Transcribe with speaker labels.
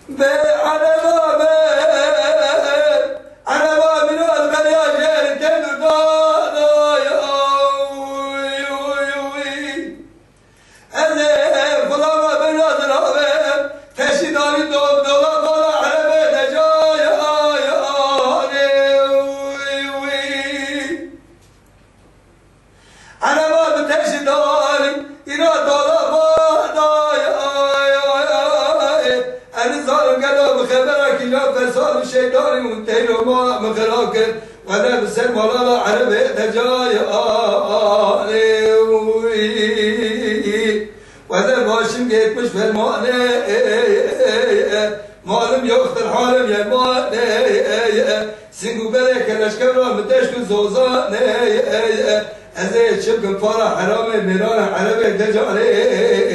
Speaker 1: به عربا به عربا من البريا جير كدو دادا ازي فلاما بنادر هذا تشداني دوب دولا قال عربا دجايا عربا بتشداني إلى دولا خبرك لا فساد الشيطان منتهي وما مخراك ولا بسلم ولا لا عربي دجاي ولا باشم جيتمش في المعنى معلم يختر حالم يا المعنى سنقو بلك الاشكال متشكل زوزان ازاي تشبك فرح حرامي ميران عربي دجاي